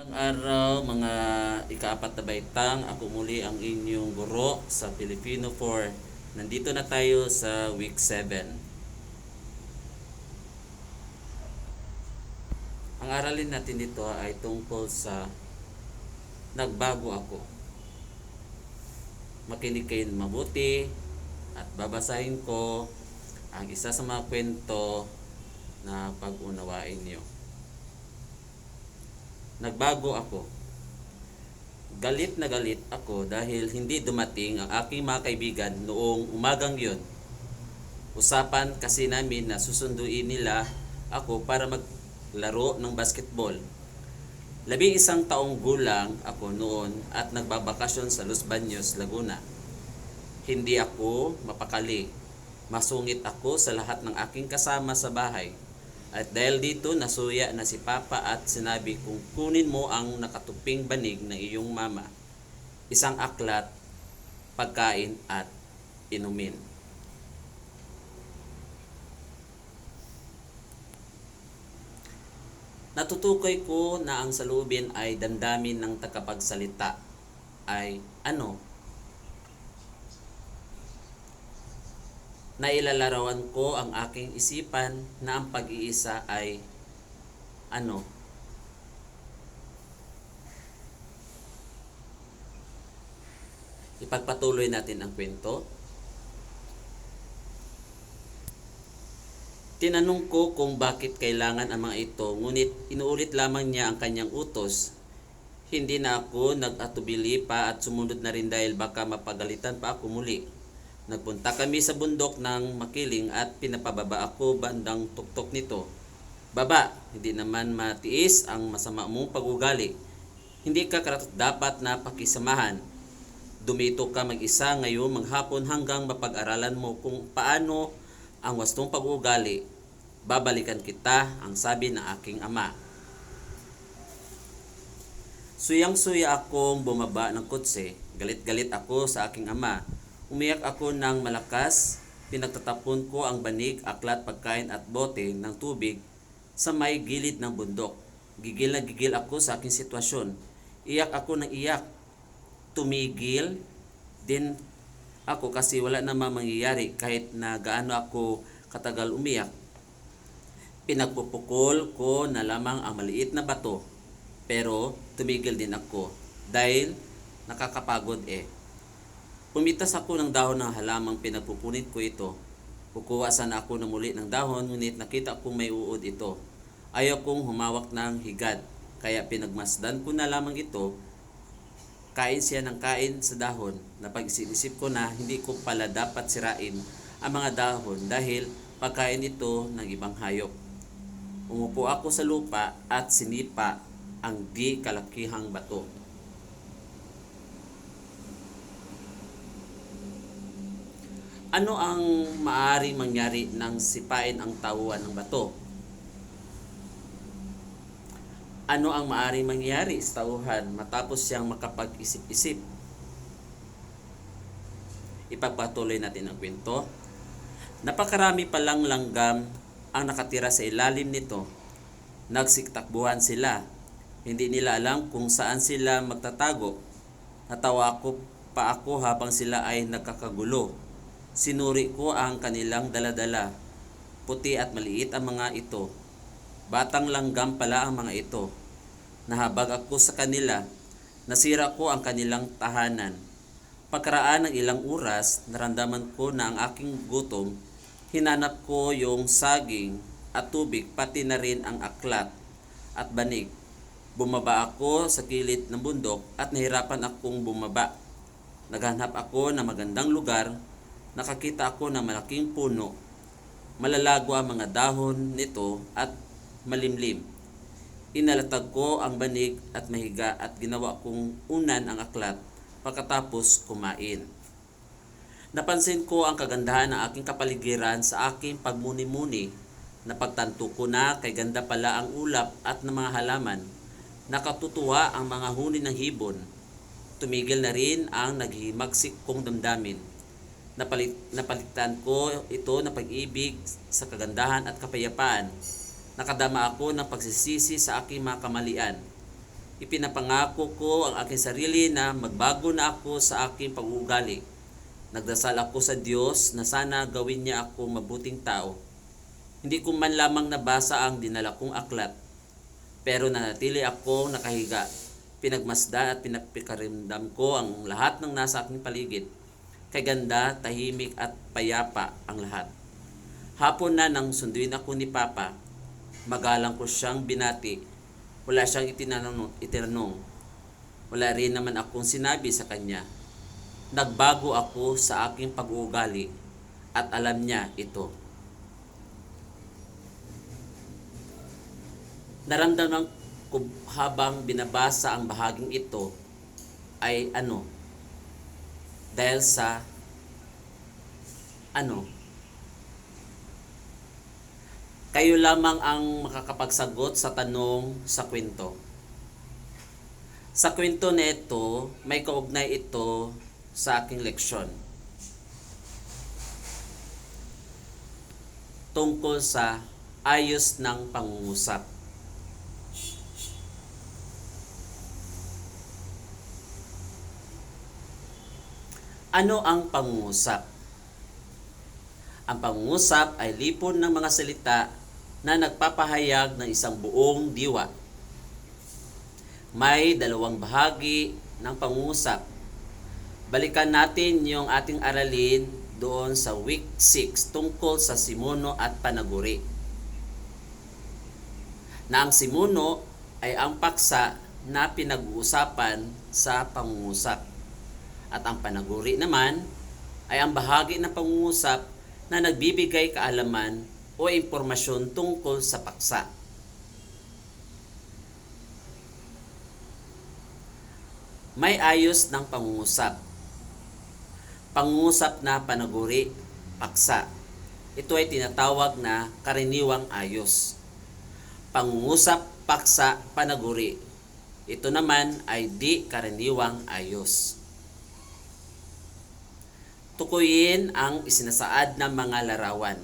Magandang araw mga ikaapat na baitang, ako muli ang inyong guro sa Filipino 4. Nandito na tayo sa week 7. Ang aralin natin dito ay tungkol sa nagbago ako. Makinig kayo mabuti at babasahin ko ang isa sa mga kwento na pag-unawain niyo. Nagbago ako. Galit na galit ako dahil hindi dumating ang aking mga kaibigan noong umagang yun. Usapan kasi namin na susunduin nila ako para maglaro ng basketball. 11 taong gulang ako noon at nagbabakasyon sa Los Baños, Laguna. Hindi ako mapakali. Masungit ako sa lahat ng aking kasama sa bahay. At dahil dito, nasuya na si Papa at sinabi kong kunin mo ang nakatuping banig ng iyong mama, isang aklat, pagkain at inumin. Natutukoy ko na ang saloobin ay damdamin ng tagapagsalita ay ano? Nailalarawan ko ang aking isipan na ang pag-iisa ay ano? Ipagpatuloy natin ang kwento. Tinanong ko kung bakit kailangan ang mga ito, ngunit inuulit lamang niya ang kanyang utos. Hindi na ako nag-atubili pa at sumunod na rin dahil baka mapagalitan pa ako muli. Nagpunta kami sa bundok ng Makiling at pinapababa ako bandang tuktok nito. Baba, hindi naman matiis ang masama mong pag-ugali. Hindi ka dapat na pakisamahan. Dumito ka mag-isa ngayon maghapon hanggang mapag-aralan mo kung paano ang wastong pag-ugali. Babalikan kita, ang sabi ng aking ama. Suyang-suya akong bumaba ng kotse. Galit-galit ako sa aking ama. Umiyak ako ng malakas. Pinagtatapon ko ang banig, aklat, pagkain at bote ng tubig sa may gilid ng bundok. Gigil na gigil ako sa aking sitwasyon. Iyak ako ng iyak. Tumigil din ako kasi wala namang mangyayari kahit na gaano ako katagal umiyak. Pinagpupukol ko na lamang ang maliit na bato, pero tumigil din ako dahil nakakapagod eh. Pumitas ako ng dahon ng halamang pinagpupunit ko ito. Kukuha sana ako na muli ng dahon, ngunit nakita kong may uod ito. Ayaw kong humawak ng higad, kaya pinagmasdan ko na lamang ito. Kain siya ng kain sa dahon. Napag-isip ko na hindi ko pala dapat sirain ang mga dahon dahil pagkain ito ng ibang hayop. Umupo ako sa lupa at sinipa ang di kalakihang bato. Ano ang maaaring mangyari nang sipain ang tauhan ng bato? Ano ang maaaring mangyari sa tauhan matapos siyang makapag-isip-isip? Ipagpatuloy natin ang kwento. Napakarami palang langgam ang nakatira sa ilalim nito. Nagsiktakbuhan sila. Hindi nila alam kung saan sila magtatago. Natawa pa ako habang sila ay nagkakagulo. Sinuri ko ang kanilang daladala. Puti at maliit ang mga ito. Batang langgam pala ang mga ito. Nahabag ako sa kanila. Nasira ko ang kanilang tahanan. Pagkaraan ng ilang oras, naramdaman ko na ang aking gutom. Hinanap ko yung saging at tubig, pati na rin ang aklat at banig. Bumaba ako sa gilid ng bundok at nahirapan akong bumaba. Naghanap ako ng magandang lugar. Nakakita ako ng malaking puno. Malalago ang mga dahon nito at malimlim. Inalatag ko ang banig at mahiga at ginawa kong unan ang aklat pagkatapos kumain. Napansin ko ang kagandahan ng aking kapaligiran sa aking pagmuni-muni. Napagtanto ko na kay ganda pala ang ulap at ng mga halaman. Nakatutuwa ang mga huni ng hibon. Tumigil na rin ang naghihimagsik kong damdamin. Napalitan ko ito ng pag-ibig sa kagandahan at kapayapaan. Nakadama ako ng pagsisisi sa aking mga kamalian. Ipinapangako ko ang aking sarili na magbago na ako sa aking pag-uugali. Nagdasal ako sa Diyos na sana gawin niya ako mabuting tao. Hindi ko man lamang nabasa ang dinala kong aklat, pero nanatili ako nakahiga. Pinagmasdan at pinapikarimdam ko ang lahat ng nasa aking paligid. Kay ganda, tahimik at payapa ang lahat. Hapon na nang sunduin ako ni Papa, magalang ko siyang binati. Wala siyang itinanong. Wala rin naman akong sinabi sa kanya. Nagbago ako sa aking pag-uugali at alam niya ito. Naramdaman ko habang binabasa ang bahaging ito ay dahil sa kayo lamang ang makakapagsagot sa tanong sa kwento. Sa kwento na ito, may kaugnay ito sa aking leksyon tungkol sa ayos ng pangungusap. Ano ang pangungusap? Ang pangungusap ay lipon ng mga salita na nagpapahayag ng isang buong diwa. May dalawang bahagi ng pangungusap. Balikan natin yung ating aralin doon sa week 6 tungkol sa simuno at panaguri. Na ang simuno ay ang paksa na pinag-uusapan sa pangungusap. At ang panaguri naman ay ang bahagi ng pangungusap na nagbibigay kaalaman o impormasyon tungkol sa paksa. May ayos ng pangungusap. Pangungusap na panaguri, paksa. Ito ay tinatawag na karaniwang ayos. Pangungusap, paksa, panaguri. Ito naman ay di karaniwang ayos. Tukuyin ang isinasaad ng mga larawan.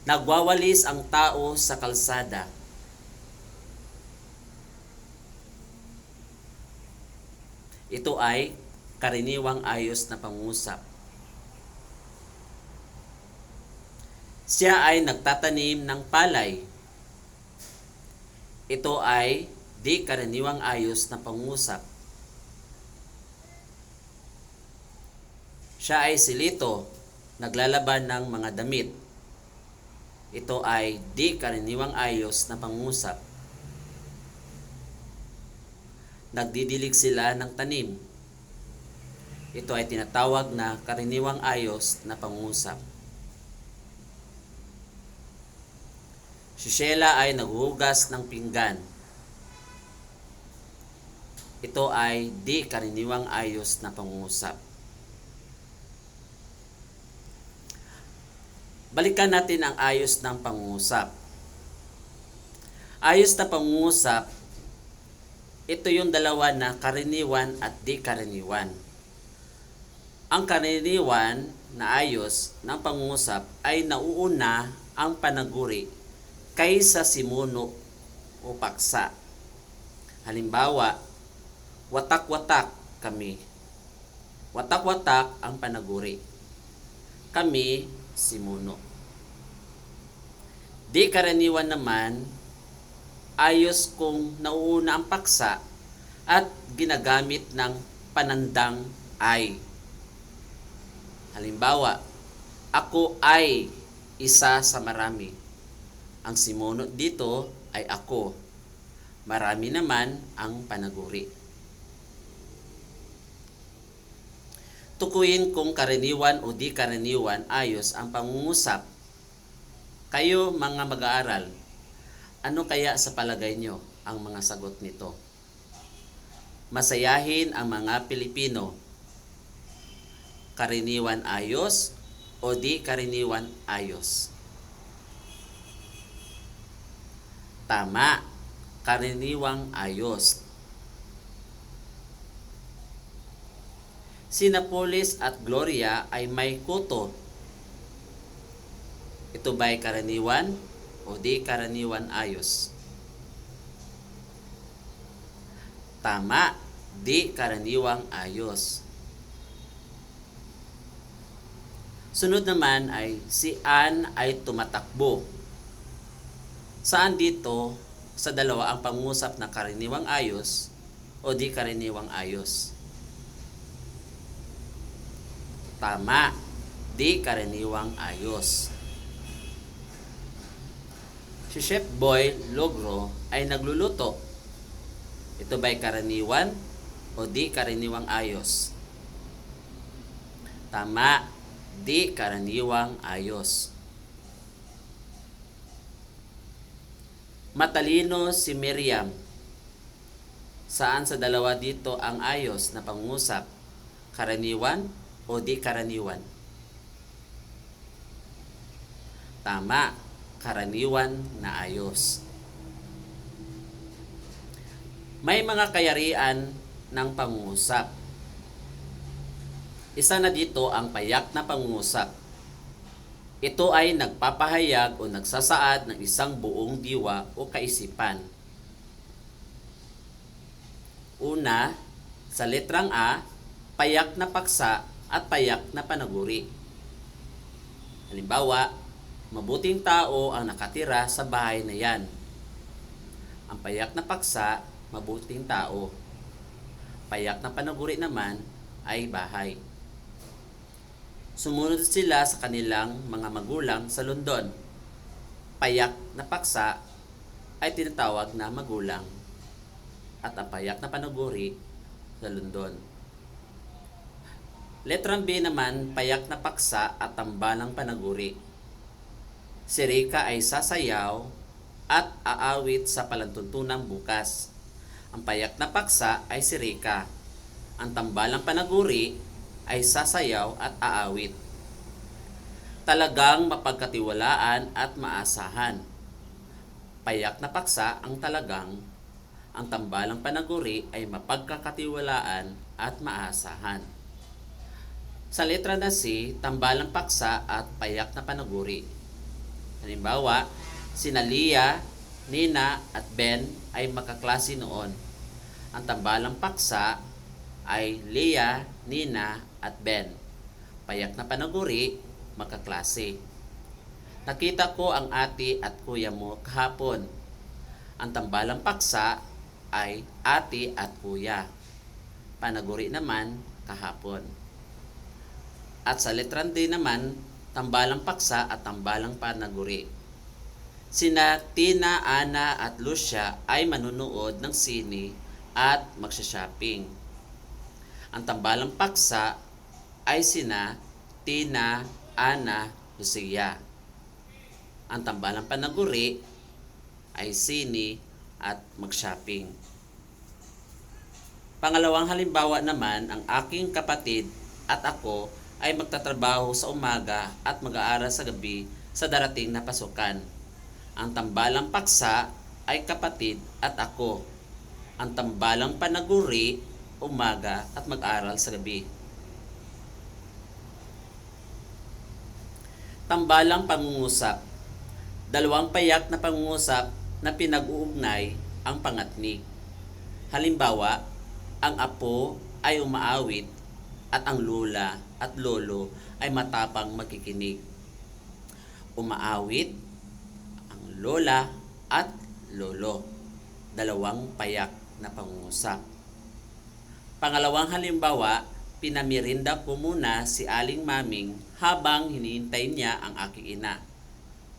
Nagwawalis ang tao sa kalsada. Ito ay karaniwang ayos na pangungusap. Siya ay nagtatanim ng palay. Ito ay di karaniwang ayos na pangungusap. Siya ay silito, naglalaban ng mga damit. Ito ay di karaniwang ayos na pangungusap. Nagdidilig sila ng tanim. Ito ay tinatawag na karaniwang ayos na pangungusap. Si Sheila ay naghuhugas ng pinggan. Ito ay di karaniwang ayos na pangungusap. Balikan natin ang ayos ng pangungusap. Ayos na pangungusap, ito yung dalawa na karaniwan at di karaniwan. Ang karaniwan na ayos ng pangungusap ay nauuna ang panaguri kaysa simuno o paksa. Halimbawa, watak-watak kami. Watak-watak ang panaguri. Kami, simuno. Di karaniwan naman, ayos kung nauuna ang paksa at ginagamit ng panandang ay. Halimbawa, ako ay isa sa marami. Ang simuno dito ay ako. Marami naman ang panaguri. Tukuyin kung karaniwan o di karaniwan ayos ang pangungusap. Kayo mga mag-aaral, ano kaya sa palagay nyo ang mga sagot nito? Masayahin ang mga Pilipino. Karaniwan ayos o di karaniwan ayos? Tama, karaniwang ayos. Si Napoles at Gloria ay may kuto. Ito ba'y karaniwan o di karaniwan ayos? Tama, di karaniwang ayos. Sunod naman ay si Ann ay tumatakbo. Saan dito sa dalawa ang pangungusap na karaniwang ayos o di karaniwang ayos? Tama, di karaniwang ayos. Si Chef Boy Logro ay nagluluto. Ito ba'y karaniwan o di karaniwang ayos? Tama, di karaniwang ayos. Matalino si Miriam. Saan sa dalawa dito ang ayos na pangungusap? Karaniwan o di karaniwan? Tama, karaniwan na ayos. May mga kayarian ng pangungusap. Isa na dito ang payak na pangungusap. Ito ay nagpapahayag o nagsasaad ng isang buong diwa o kaisipan. Una, sa letrang A, payak na paksa at payak na panaguri. Halimbawa, mabuting tao ang nakatira sa bahay na yan. Ang payak na paksa, mabuting tao. Payak na panaguri naman ay bahay. Sumunod sila sa kanilang mga magulang sa London. Payak na paksa ay tinatawag na magulang at ang payak na panaguri sa London. Letrang B naman, payak na paksa at tambalang panaguri. Si Rika ay sasayaw at aawit sa palantuntunang bukas. Ang payak na paksa ay si Rika. Ang tambalang panaguri ay sasayaw at aawit. Talagang mapagkatiwalaan at maasahan. Payak na paksa ang talagang, ang tambalang panaguri ay mapagkakatiwalaan at maasahan. Sa letra na C, tambalang paksa at payak na panaguri. Halimbawa, sina Lia, Nina at Ben ay makaklase noon. Ang tambalang paksa ay Lia, Nina at Ben. Payak na panaguri, makaklase. Nakita ko ang ate at kuya mo kahapon. Ang tambalang paksa ay ate at kuya. Panaguri naman, kahapon. At sa letrang D naman, tambalang paksa at tambalang panaguri. Sina Tina, Ana at Lucia ay manunood ng sine at magsha-shopping. Ang tambalang paksa ay sina Tina, Ana, Lucia. Ang tambalang panaguri ay sine at mag-shopping. Pangalawang halimbawa naman, ang aking kapatid at ako ay magtatrabaho sa umaga at mag-aaral sa gabi sa darating na pasukan. Ang tambalang paksa ay kapatid at ako. Ang tambalang panaguri, umaga at mag-aral sa gabi. Tambalang pangungusap. Dalawang payak na pangungusap na pinag-uugnay ang pangatnig. Halimbawa, ang apo ay umaawit at ang lola at lolo ay matapang makikinig. Umaawit ang lola at lolo. Dalawang payak na pangungusap. Pangalawang halimbawa, pinamirinda ko muna si Aling Maming habang hinihintay niya ang aking ina.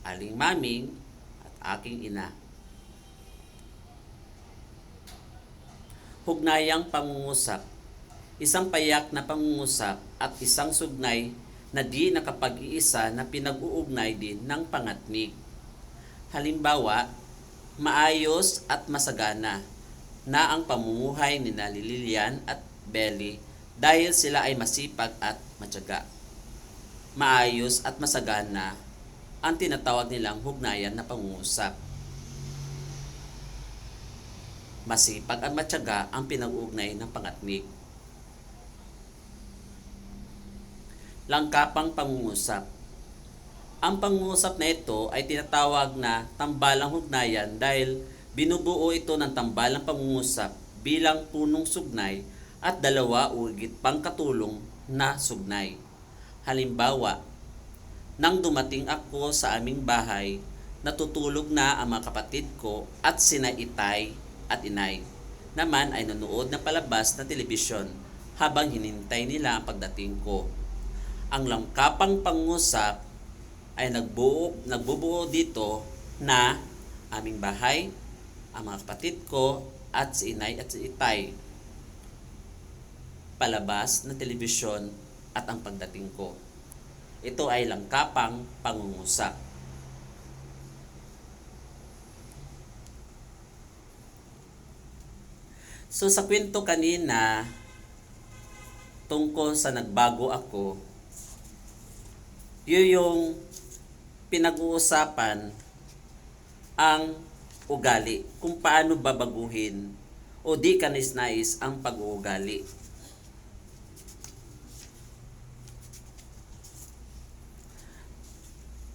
Aling Maming at aking ina. Hugnayang pangungusap. Isang payak na pangungusap at isang sugnay na di nakapag-iisa na pinag-uugnay din ng pangatnig. Halimbawa, maayos at masagana na ang pamumuhay ni Lilian at Belly dahil sila ay masipag at matyaga. Maayos at masagana ang tinatawag nilang hugnayan na pangungusap. Masipag at matyaga ang pinag-uugnay ng pangatnig. Langkapang pangungusap. Ang pangungusap na ito ay tinatawag na tambalang hugnayan dahil binubuo ito ng tambalang pangungusap bilang punong sugnay at dalawa o higit pang katulong na sugnay. Halimbawa, nang dumating ako sa aming bahay, natutulog na ang mga kapatid ko at sina itay at inay naman ay nanonood ng palabas na telebisyon habang hinintay nila ang pagdating ko. Ang langkapang pangungusap ay nagbubuo dito na aming bahay, ang mga kapatid ko at si inay at si itay, palabas na telebisyon at ang pagdating ko. Ito ay langkapang pangungusap. So sa kwento kanina tungkol sa nagbago ako, yun yung pinag-uusapan ang ugali, kung paano babaguhin o di kanis-nais ang pag-uugali.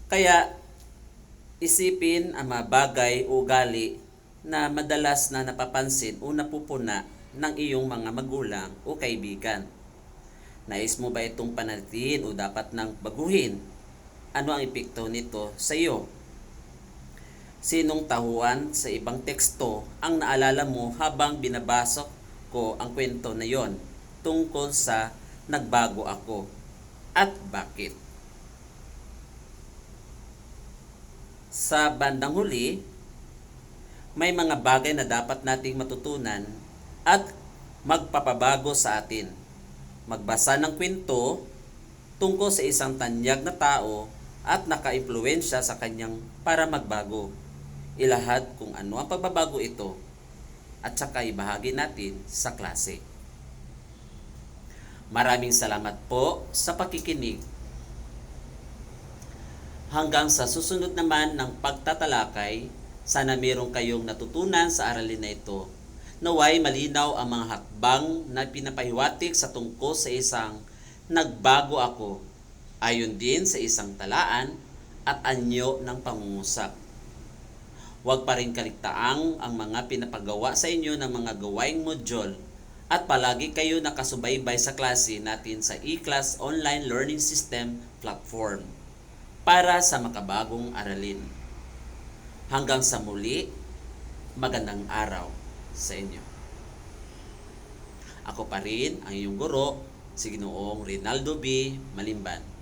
Kaya isipin ang mga bagay o ugali na madalas na napapansin o napupuna ng iyong mga magulang o kaibigan. Nais mo ba itong panatilihin o dapat nang baguhin? Ano ang epekto nito sa iyo? Sinong tahuan sa ibang teksto ang naalala mo habang binabasa ko ang kwento na yon tungkol sa nagbago ako at bakit? Sa bandang huli, may mga bagay na dapat nating matutunan at magpapabago sa atin. Magbasa ng kwento tungkol sa isang tanyag na tao at naka-impluwensya sa kanyang para magbago. Ilahad kung ano ang pagbabago ito at saka ibahagi natin sa klase. Maraming salamat po sa pakikinig. Hanggang sa susunod naman ng pagtatalakay, sana mayroon kayong natutunan sa aralin na ito. Naway malinaw ang mga hakbang na pinapahiwatig sa tungkol sa isang nagbago ako, ayon din sa isang talaan at anyo ng pangungusap. Huwag pa rin kaligtaang ang mga pinapagawa sa inyo ng mga gawaing module at palagi kayo nakasubaybay sa klase natin sa eClass Online Learning System platform para sa makabagong aralin. Hanggang sa muli, magandang araw sa inyo. Ako pa rin ang iyong guro, si Ginoong Rinaldo B. Malimban.